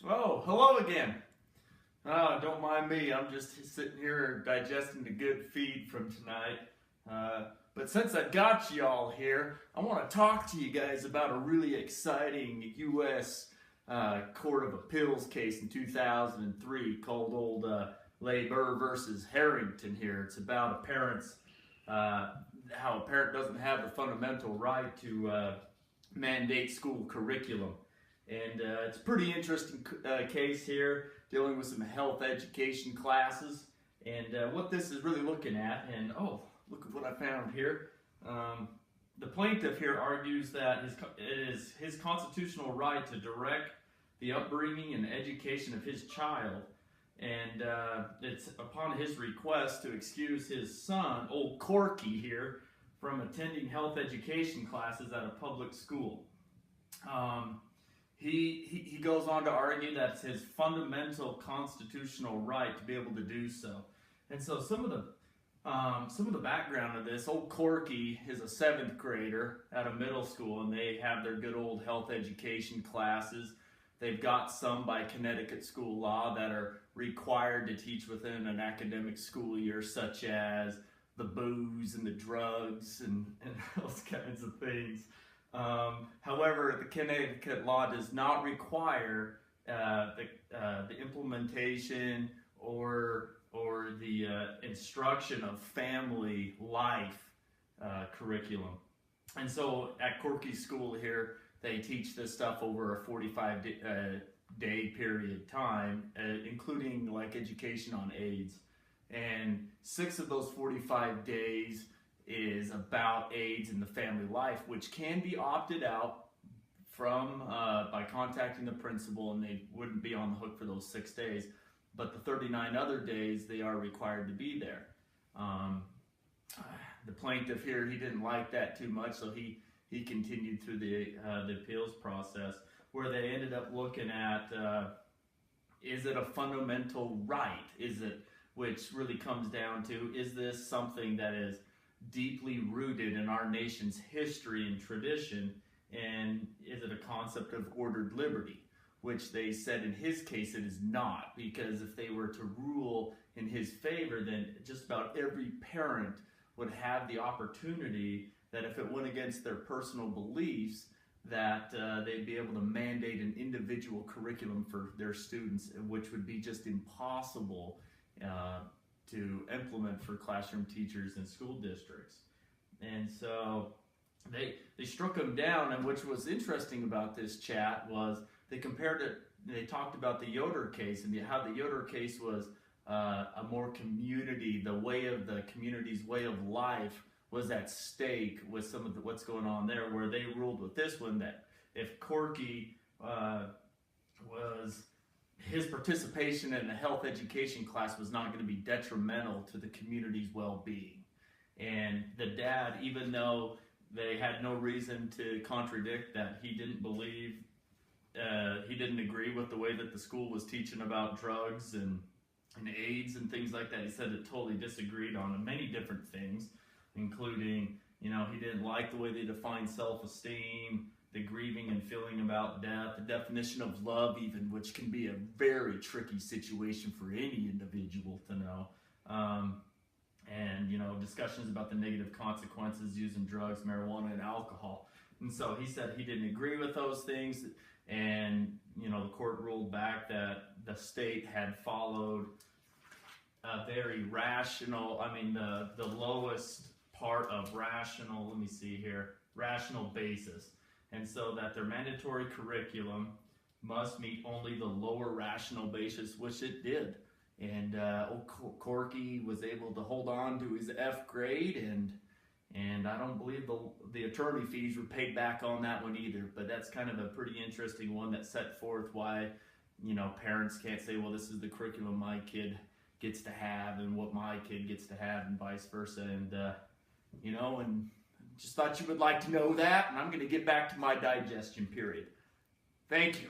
Oh, hello again. Don't mind me. I'm just sitting here digesting the good feed from tonight. But since I got you all here, I want to talk to you guys about a really exciting U.S. Court of Appeals case in 2003 called old Leebaert versus Harrington here. It's about how a parent doesn't have the fundamental right to mandate school curriculum. And it's a pretty interesting case here, dealing with some health education classes. And what this is really looking at, and oh, look at what I found here. The plaintiff here argues that it is his constitutional right to direct the upbringing and education of his child. And it's upon his request to excuse his son, old Corky here, from attending health education classes at a public school. He goes on to argue that it's his fundamental constitutional right to be able to do so. And so some of the background of this, old Corky is a 7th grader at a middle school, and they have their good old health education classes. They've got some by Connecticut school law that are required to teach within an academic school year, such as the booze and the drugs and those kinds of things. However, the Connecticut law does not require the implementation or the instruction of family life curriculum. And so at Corky's school here, they teach this stuff over a 45-day period of time, including like education on AIDS. And 6 of those 45 days is about AIDS and the family life, which can be opted out from by contacting the principal, and they wouldn't be on the hook for those 6 days. But the 39 other days, they are required to be there. The plaintiff here, he didn't like that too much, so he continued through the appeals process, where they ended up looking at, is it a fundamental right? Which really comes down to, is this something that is deeply rooted in our nation's history and tradition, and is it a concept of ordered liberty? Which they said in his case it is not, because if they were to rule in his favor, then just about every parent would have the opportunity that if it went against their personal beliefs, that they'd be able to mandate an individual curriculum for their students, which would be just impossible to implement for classroom teachers and school districts. And so they struck him down, and which was interesting about this chat was they compared it, they talked about the Yoder case and how the Yoder case was a more community, the community's way of life was at stake with some of what's going on there, where they ruled with this one that if Corky his participation in a health education class was not going to be detrimental to the community's well-being. And the dad, even though they had no reason to contradict that, he didn't believe, he didn't agree with the way that the school was teaching about drugs and AIDS and things like that. He said it totally disagreed on many different things, including, he didn't like the way they defined self-esteem, the grieving and feeling about death, the definition of love even, which can be a very tricky situation for any individual to know. And, discussions about the negative consequences using drugs, marijuana, and alcohol. And so he said he didn't agree with those things, and, the court ruled back that the state had followed a very rational, the lowest part of rational, rational basis. And so that their mandatory curriculum must meet only the lower rational basis, which it did. And old Corky was able to hold on to his F grade, and I don't believe the attorney fees were paid back on that one either. But that's kind of a pretty interesting one that set forth why, parents can't say, well, this is the curriculum my kid gets to have and what my kid gets to have, and vice versa. And, and just thought you would like to know that, and I'm going to get back to my digestion period. Thank you.